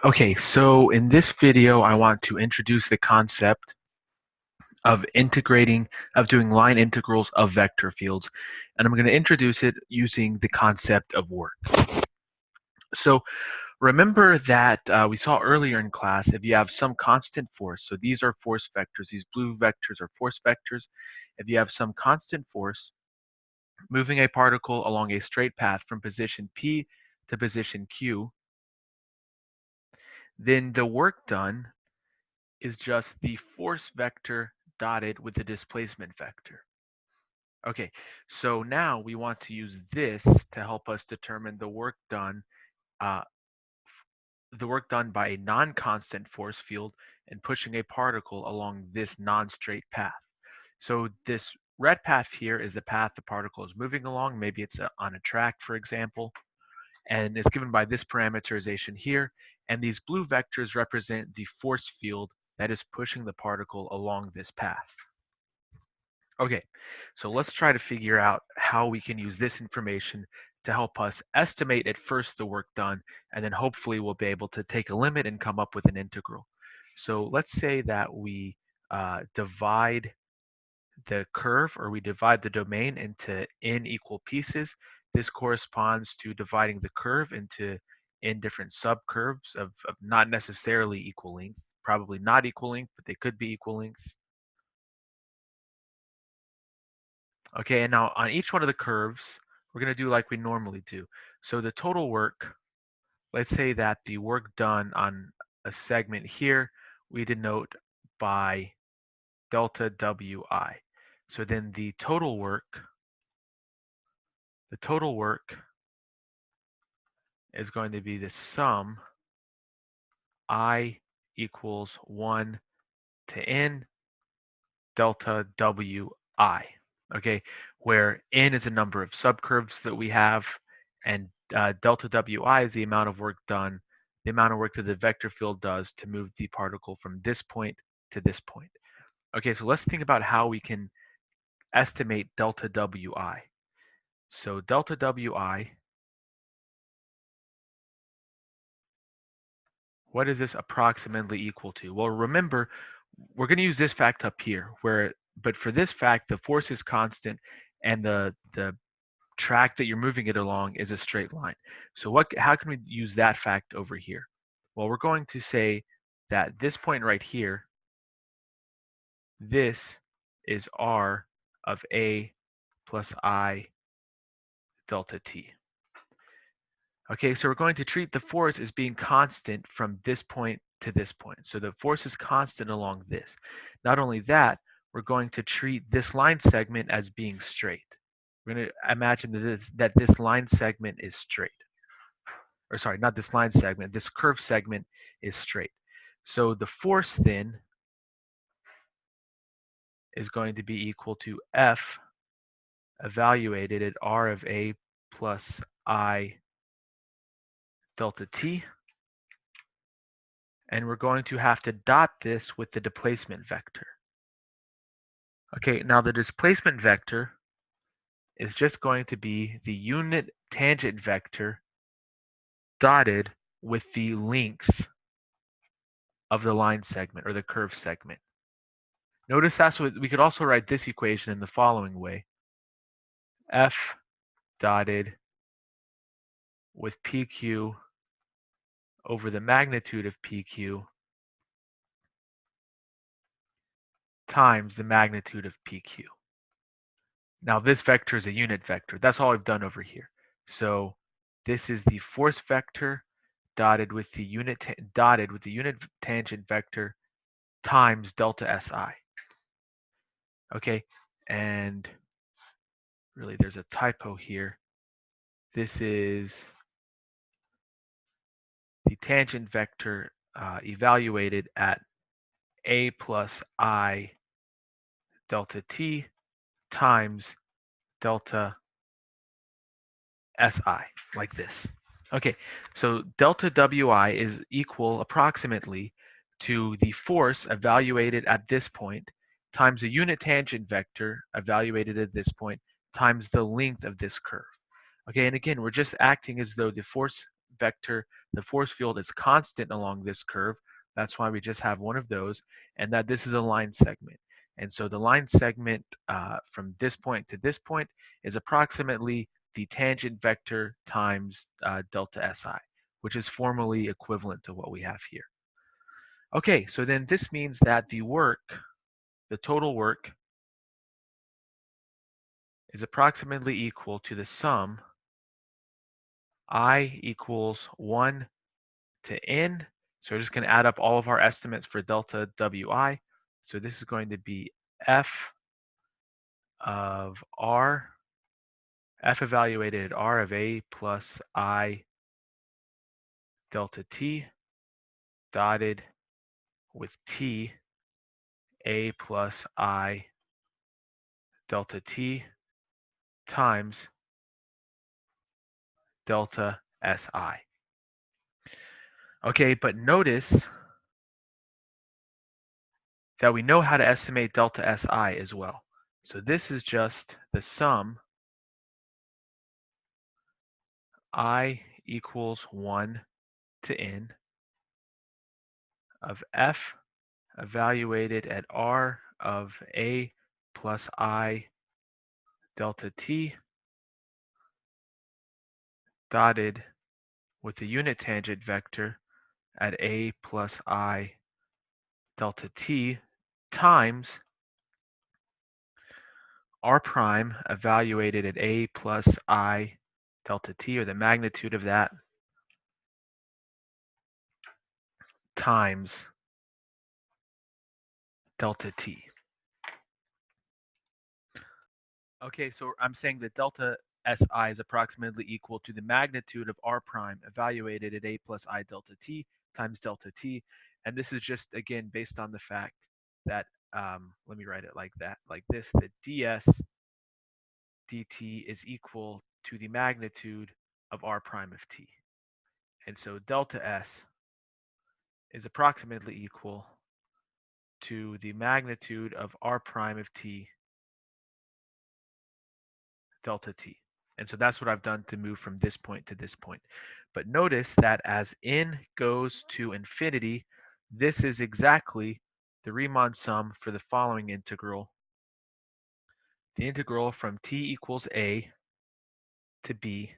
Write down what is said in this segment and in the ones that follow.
Okay, so in this video, I want to introduce the concept of doing line integrals of vector fields, and I'm going to introduce it using the concept of work. So remember that we saw earlier in class, if you have some constant force, so these are force vectors, these blue vectors are force vectors. If you have some constant force moving a particle along a straight path from position P to position Q, then the work done is just the force vector dotted with the displacement vector. Okay, so now we want to use this to help us determine uh, the work done by a non-constant force field and pushing a particle along this non-straight path. So this red path here is the path the particle is moving along. Maybe it's on a track, for example, and it's given by this parameterization here. And these blue vectors represent the force field that is pushing the particle along this path. Okay, so let's try to figure out how we can use this information to help us estimate at first the work done, and then hopefully we'll be able to take a limit and come up with an integral. So let's say that we divide the curve, or we divide the domain into n equal pieces. This corresponds to dividing the curve into n different subcurves of not necessarily equal length, probably not equal length, but they could be equal length. Okay, and now on each one of the curves, we're going to do like we normally do. So the total work, let's say that the work done on a segment here, we denote by delta Wi. So then the total work is going to be the sum I equals 1 to n delta Wi. Okay, where n is a number of subcurves that we have, and delta Wi is the amount of work done, the amount of work that the vector field does to move the particle from this point to this point. Okay, so let's think about how we can estimate delta Wi. So delta Wi, what is this approximately equal to? Well, remember, we're going to use this fact up here, but for this fact, the force is constant, and the track that you're moving it along is a straight line. So how can we use that fact over here? Well, we're going to say that this point right here, this is r of a plus I delta t. Okay, so we're going to treat the force as being constant from this point to this point. So the force is constant along this. Not only that, we're going to treat this line segment as being straight. We're going to imagine that this line segment is straight. Or sorry, not this line segment, this curved segment is straight. So the force then is going to be equal to F evaluated at R of A plus I delta t. And we're going to have to dot this with the displacement vector. Okay, now the displacement vector is just going to be the unit tangent vector dotted with the length of the line segment or the curve segment. Notice that's what we could also write this equation in the following way. F dotted with PQ over the magnitude of PQ times the magnitude of PQ. Now this vector is a unit vector. That's all we've done over here. So this is the force vector dotted with the unit tangent vector times delta SI. Okay, and really there's a typo here. This is the tangent vector evaluated at A plus I delta t times delta SI, like this. Okay, so delta Wi is equal approximately to the force evaluated at this point times the unit tangent vector evaluated at this point times the length of this curve. Okay, and again, we're just acting as though the force vector, the force field is constant along this curve. That's why we just have one of those, and that this is a line segment. And so the line segment from this point to this point is approximately the tangent vector times delta SI, which is formally equivalent to what we have here. Okay, so then this means that the total work, is approximately equal to the sum I equals 1 to n. So we're just going to add up all of our estimates for delta Wi. So this is going to be f of r, f evaluated at r of a plus I delta t dotted with t a plus I delta t times delta SI. Okay, but notice that we know how to estimate delta SI as well. So this is just the sum I equals 1 to n of f evaluated at r of a plus I delta t dotted with the unit tangent vector at a plus I delta t times r prime evaluated at a plus I delta t, or the magnitude of that, times delta t. Okay, so I'm saying that delta SI is approximately equal to the magnitude of r prime evaluated at a plus I delta t times delta t. And this is just, again, based on the fact that, let me write it like that, like this, that ds dt is equal to the magnitude of r prime of t. And so delta S is approximately equal to the magnitude of r prime of t delta t. And so that's what I've done to move from this point to this point. But notice that as n goes to infinity, this is exactly the Riemann sum for the following integral. The integral from t equals a to b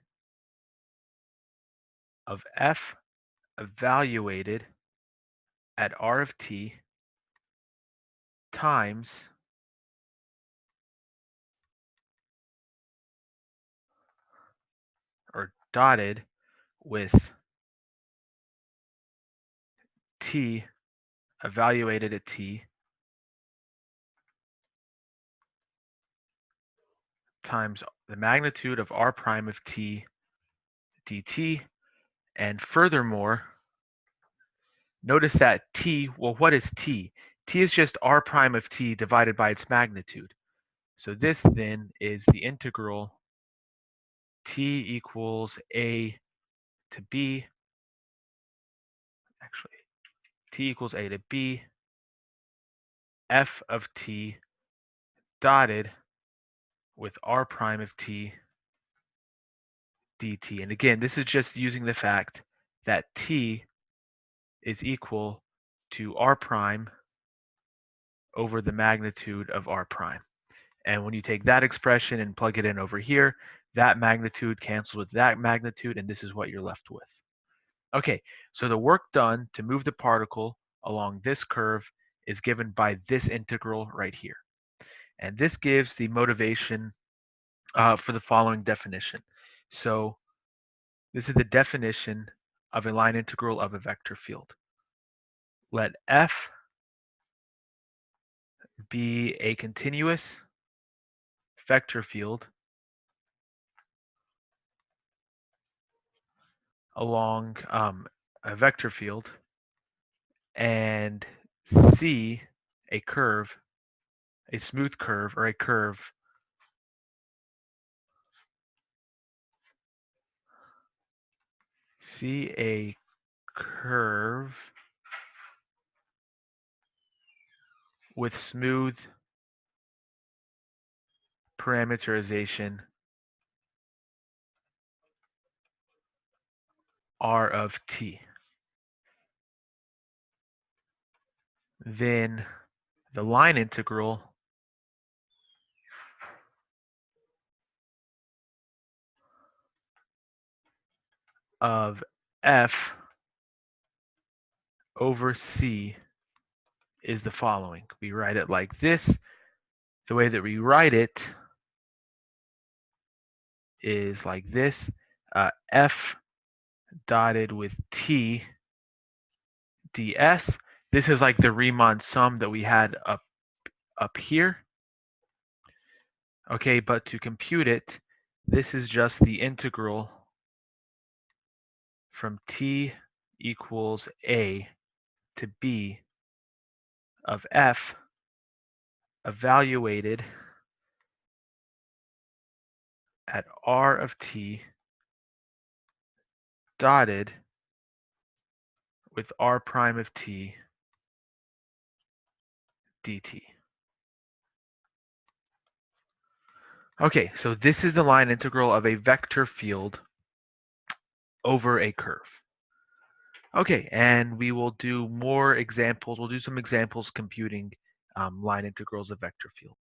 of f evaluated at r of t times or dotted with t evaluated at t times the magnitude of r prime of t dt. And furthermore, notice that t, well, what is t? T is just r prime of t divided by its magnitude. So this then is the integral t equals a to b, actually, t equals a to b, f of t dotted with r prime of t dt. And again, this is just using the fact that t is equal to r prime over the magnitude of r prime. And when you take that expression and plug it in over here, that magnitude cancels with that magnitude, and this is what you're left with. Okay, so the work done to move the particle along this curve is given by this integral right here. And this gives the motivation for the following definition. So this is the definition of a line integral of a vector field. Let f be a continuous vector field along a vector field, and C a curve, a smooth curve, or a curve C a curve with smooth parameterization r of t. Then the line integral of f over c is the following. We write it like this. The way that we write it is like this. F dotted with t ds. This is like the Riemann sum that we had up here. Okay, but to compute it, this is just the integral from t equals a to b of f evaluated at r of t dotted with r prime of t dt. Okay, so this is the line integral of a vector field over a curve. Okay, and we will do more examples. We'll do some examples computing line integrals of vector field.